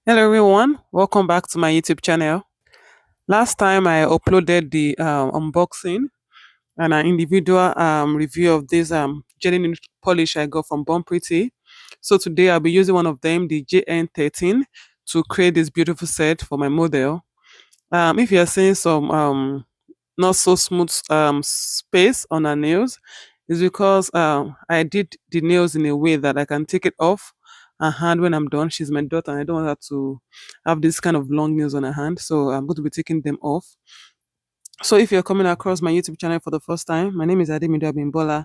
Hello everyone, welcome back to my YouTube channel. Last time I uploaded the unboxing and an individual review of this Jelly Nude polish I got from Born Pretty. So today I'll be using one of them, the JN13, to create this beautiful set for my model. If you're seeing some not so smooth space on her nails, is because I did the nails in a way that I can take it off her hand when I'm done. She's my daughter and I don't want her to have this kind of long nails on her hand, so I'm going to be taking them off. So if you're coming across my YouTube channel for the first time, my name is Ademido Abimbola.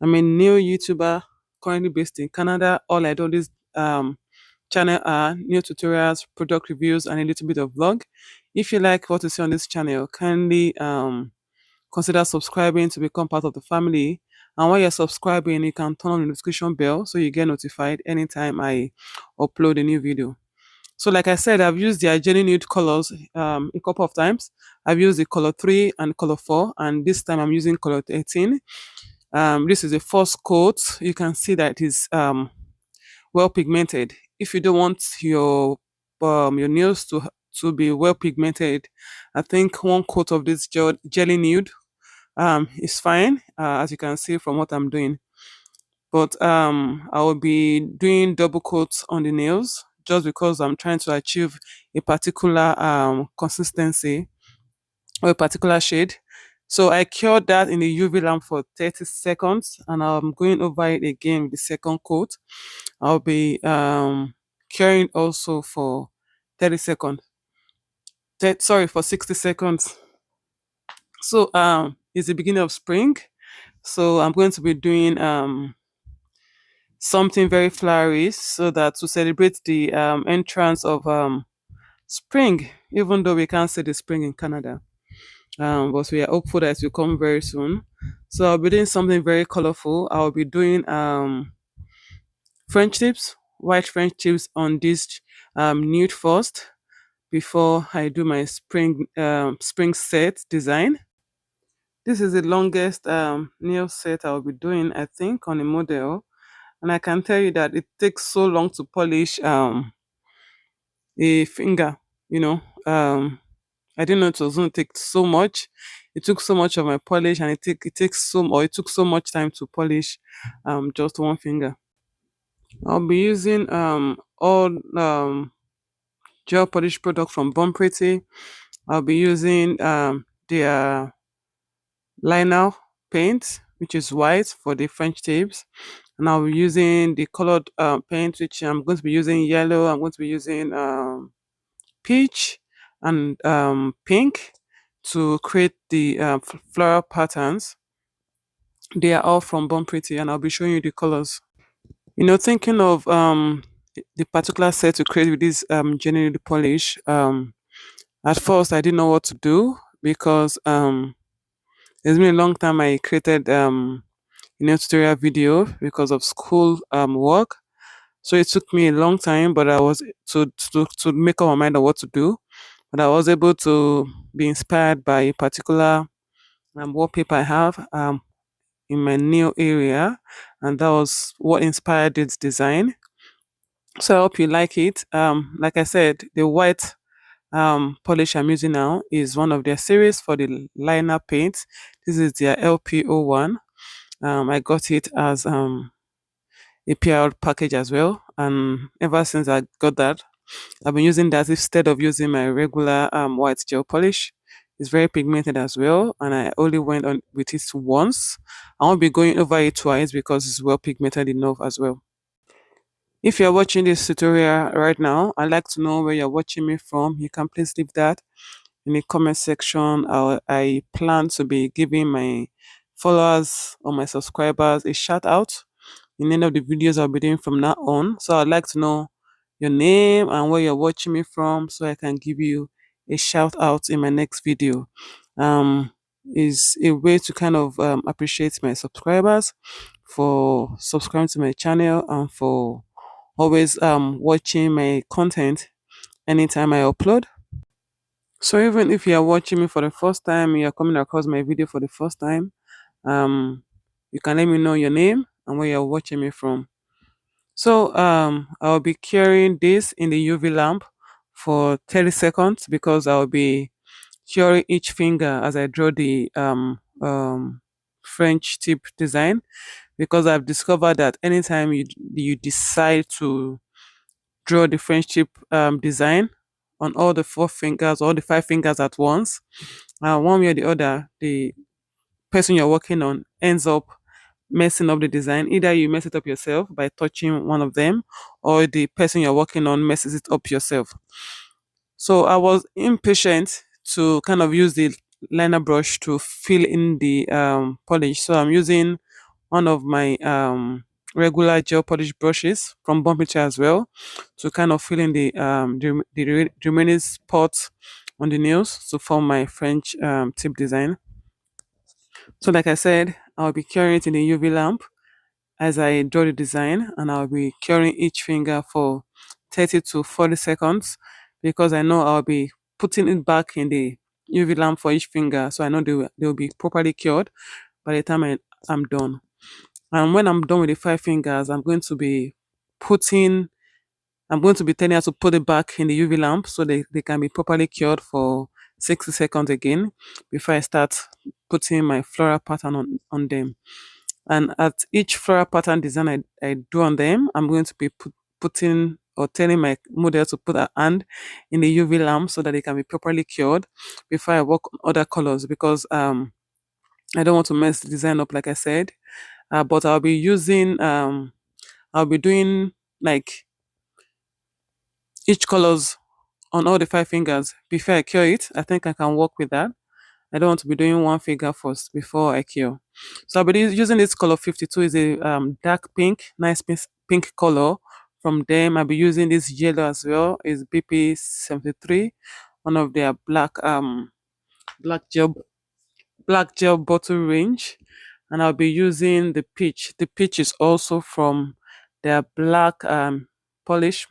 I'm a new YouTuber currently based in Canada. All I do on this channel are new tutorials, product reviews, and a little bit of vlog. If you like what you see on this channel, kindly consider subscribing to become part of the family. And while you're subscribing, you can turn on the notification bell so you get notified anytime I upload a new video. So like I said, I've used the Jelly Nude colors a couple of times. I've used the color 3 and color 4, and this time I'm using color 13. This is a first coat. You can see that it is well pigmented. If you don't want your nails to be well pigmented, I think one coat of this Jelly Nude is fine, as you can see from what I'm doing. But I will be doing double coats on the nails just because I'm trying to achieve a particular consistency or a particular shade. So I cured that in the UV lamp for 30 seconds and I'm going over it again with the second coat. I'll be curing also for 30 seconds. Sorry, for 60 seconds. So it's the beginning of spring. So I'm going to be doing something very flowery so that to celebrate the entrance of spring, even though we can't see the spring in Canada. But we are hopeful that it will come very soon. So I'll be doing something very colorful. I'll be doing French tips, white French tips on this nude first before I do my spring set design. This is the longest nail set I'll be doing, I think, on a model. And I can tell you that it takes so long to polish a finger, you know. I didn't know it was going to take so much. It took so much of my polish, and it took so much time to polish just one finger. I'll be using all gel polish product from Born Pretty. I'll be using their liner paint, which is white for the French tips, and I'll be using the colored paint, which I'm going to be using yellow. I'm going to be using peach and pink to create the floral patterns. They are all from Born Pretty, and I'll be showing you the colors. Thinking of the particular set to create with this genuine polish. At first, I didn't know what to do because it's been a long time I created tutorial video because of school work. So it took me a long time, but I was to make up my mind on what to do. But I was able to be inspired by a particular wallpaper I have in my nail area, and that was what inspired its design. So I hope you like it. Like I said, the white polish I'm using now is one of their series for the liner paint. This is their LPO1. I got it as a PR package as well, and ever since I got that, I've been using that instead of using my regular white gel polish. It's very pigmented as well, and I only went on with it once. I won't be going over it twice because it's well pigmented enough as well. If you're watching this tutorial right now, I'd like to know where you're watching me from. You can please leave that in the comment section. I plan to be giving my followers or my subscribers a shout out in any of the videos I'll be doing from now on. So I'd like to know your name and where you're watching me from so I can give you a shout out in my next video. Is a way to kind of appreciate my subscribers for subscribing to my channel and for always watching my content anytime I upload. So even if you are watching me for the first time, you are coming across my video for the first time, you can let me know your name and where you're watching me from. So I'll be curing this in the UV lamp for 30 seconds because I'll be curing each finger as I draw the French tip design, because I've discovered that anytime you decide to draw the French tip design on all the four fingers, all the five fingers at once, one way or the other, the person you're working on ends up messing up the design. Either you mess it up yourself by touching one of them, or the person you're working on messes it up yourself. So I was impatient to kind of use the liner brush to fill in the polish. So I'm using one of my regular gel polish brushes from Bumpy as well to kind of fill in the remaining spots on the nails to form my French tip design. So like I said, I'll be curing it in the UV lamp as I draw the design, and I'll be curing each finger for 30 to 40 seconds because I know I'll be putting it back in the UV lamp for each finger, so I know they will be properly cured by the time I'm done. And when I'm done with the five fingers, putting I'm going to be telling her to put it back in the UV lamp so they can be properly cured for 60 seconds again before I start putting my floral pattern on them. And at each floral pattern design I do on them, I'm going to be putting or telling my model to put a hand in the UV lamp so that they can be properly cured before I work on other colors, because I don't want to mess the design up, like I said. But I'll be doing like each colors on all the five fingers before I cure it. I think I can work with that. I don't want to be doing one finger first before I cure. So I'll be using this color 52, is a dark pink, nice pink color. From them, I'll be using this yellow as well, is BP 73, one of their black gel bottle range. And I'll be using the peach. The peach is also from their black polish,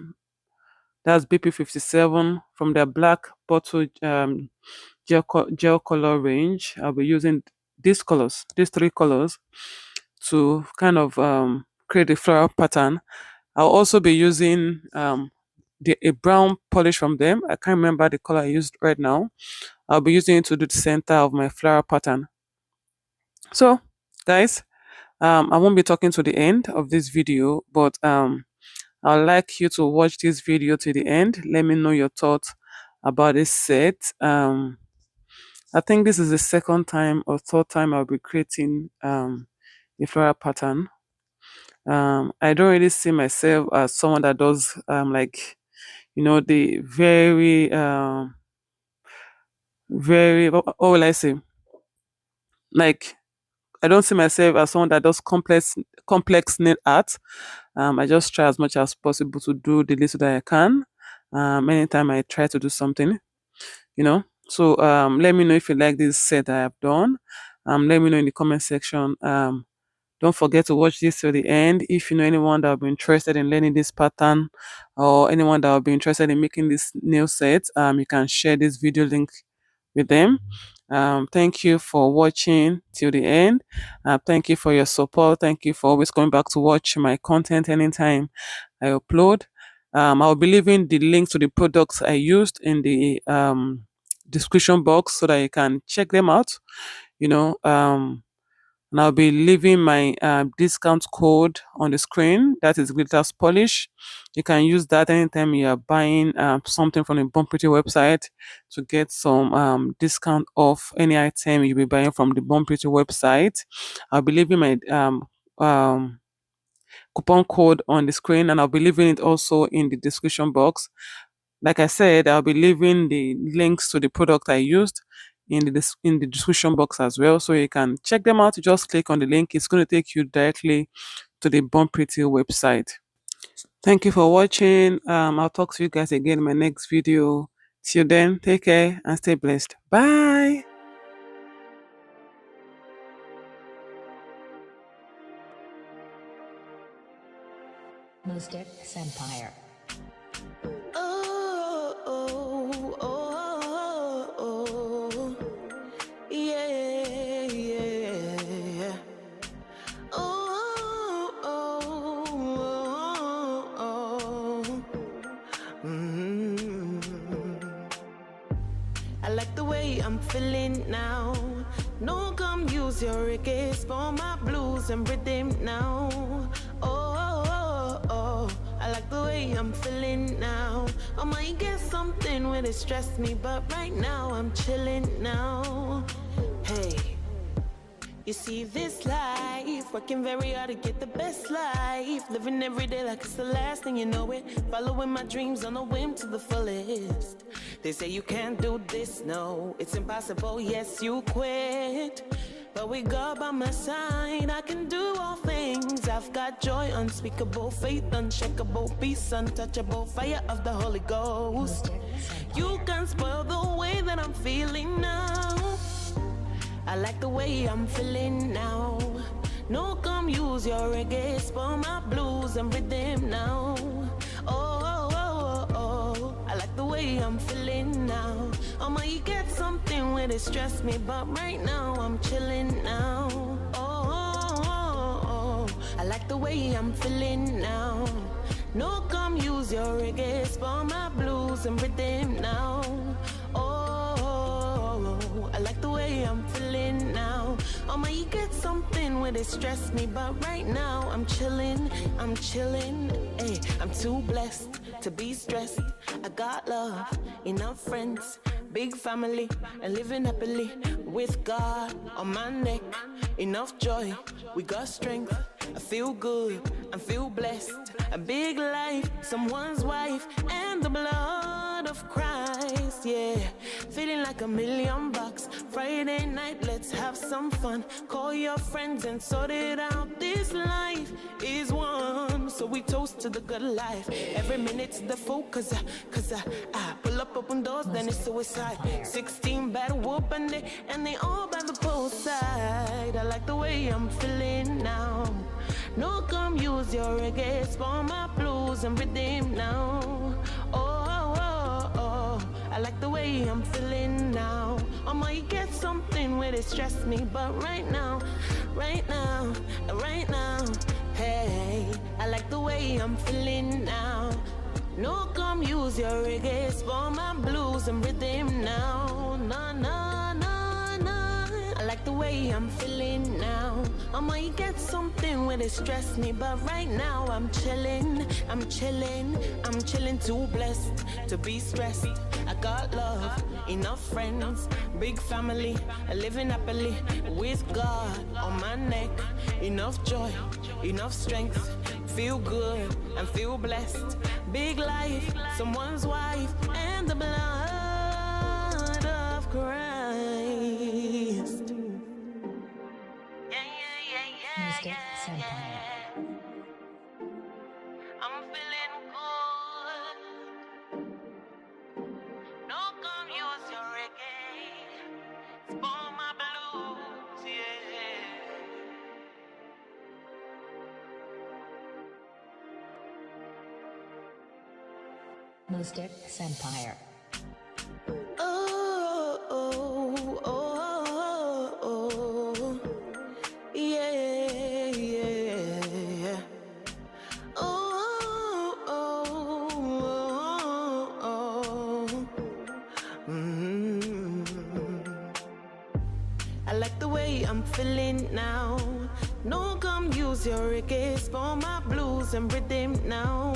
that's BP 57, from their black bottle gel color range. I'll be using these three colors, to kind of create a floral pattern. I'll also be using a brown polish from them. I can't remember the color I used right now. I'll be using it to do the center of my floral pattern. So, guys, I won't be talking to the end of this video, but I'd like you to watch this video to the end. Let me know your thoughts about this set. I think this is the second time or third time I'll be creating a floral pattern. I don't really see myself as someone that does the very what will I say? Like, I don't see myself as someone that does complex nail art. I just try as much as possible to do the little that I can. Anytime I try to do something, you know. So let me know if you like this set I have done. Let me know in the comment section. Don't forget to watch this till the end. If you know anyone that will be interested in learning this pattern, or anyone that will be interested in making this nail set, you can share this video link with them. Thank you for watching till the end. Thank you for your support. Thank you for always coming back to watch my content anytime I upload. I'll be leaving the links to the products I used in the description box so that you can check them out. You know, and I'll be leaving my discount code on the screen. That is Glitterspolish. You can use that anytime you are buying something from the Born Pretty website to get some discount off any item you'll be buying from the Born Pretty website. I'll be leaving my um, coupon code on the screen, and I'll be leaving it also in the description box. Like I said, I'll be leaving the links to the product I used in the description box as well, so you can check them out. Just click on the link. It's going to take you directly to the Born Pretty website. Thank you for watching. I'll talk to you guys again in my next video. Till then, take care and stay blessed. Bye. Mystic Empire. Oh, oh, oh, oh, yeah, yeah. Oh, oh, oh. I like the way I'm feeling now. No, come use your reggae, for my blues and rhythm now. I like the way I'm feeling now. I might get something when it stress me, but right now I'm chilling now. Hey, you see this life, working very hard to get the best life, living every day like it's the last, and you know it. Following my dreams on a whim to the fullest. They say you can't do this, no, it's impossible, yes, you quit. But with God by my side, I can do all things. I've got joy unspeakable, faith unshakable, peace untouchable, fire of the Holy Ghost. You can spoil the way that I'm feeling now. I like the way I'm feeling now. No, come use your reggae, spoil my blues and rhythm now. I like the way I'm feeling now. I might get something when it stress me, but right now I'm chilling now. I like the way I'm feeling now. No, come use your reggae, spoil my blues and rhythm now. I like the way I'm feeling now. I might get something when it stress me, but right now I'm chilling, hey, I'm too blessed to be stressed. I got love, enough friends, big family, and living happily with God on my neck. Enough joy, we got strength. I feel good, I feel blessed. A big life, someone's wife, and the blood of Christ, yeah. Feeling like $1,000,000. Friday night, let's have some fun. Call your friends and sort it out. This life is one, so we toast to the good life. Every minute's the focus, cause I pull up open doors, then it's suicide. 16 bad whoop and they all by the poolside. I like the way I'm feeling now. No, come use your reggae, spoil my blues and rhythm now. I like the way I'm feeling now. I might get something where they stress me, but right now, hey, I like the way I'm feeling now. No, come use your reggae, spoil my blues and rhythm now. I like the way I'm feeling now. I might get something when it stress me, but right now I'm chilling, too blessed to be stressed. I got love, enough friends, big family, living happily with God on my neck. Enough joy, enough strength, feel good and feel blessed. Big life, someone's wife, and the blood of Christ. Mystic Senpai. I'm feeling good. No, come use your reggae, spoil my blues, yeah. Mystic Senpai. Yeah. I like the way I'm feeling now. No, come use your reggae, spoil my blues and rhythm now.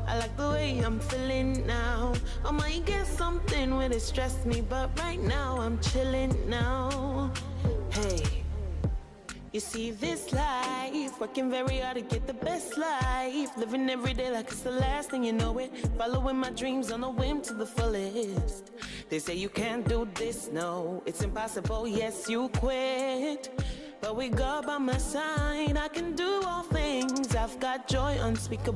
I like the way I'm feeling now. I might get something when it stress me, but right now I'm chilling now. Hey, you see this life, working very hard to get the best life, living every day like it's the last, and you know it. Following my dreams on a whim to the fullest. They say you can't do this, no, it's impossible, yes, you quit. But with God by my side, I can do all things. I've got joy unspeakable.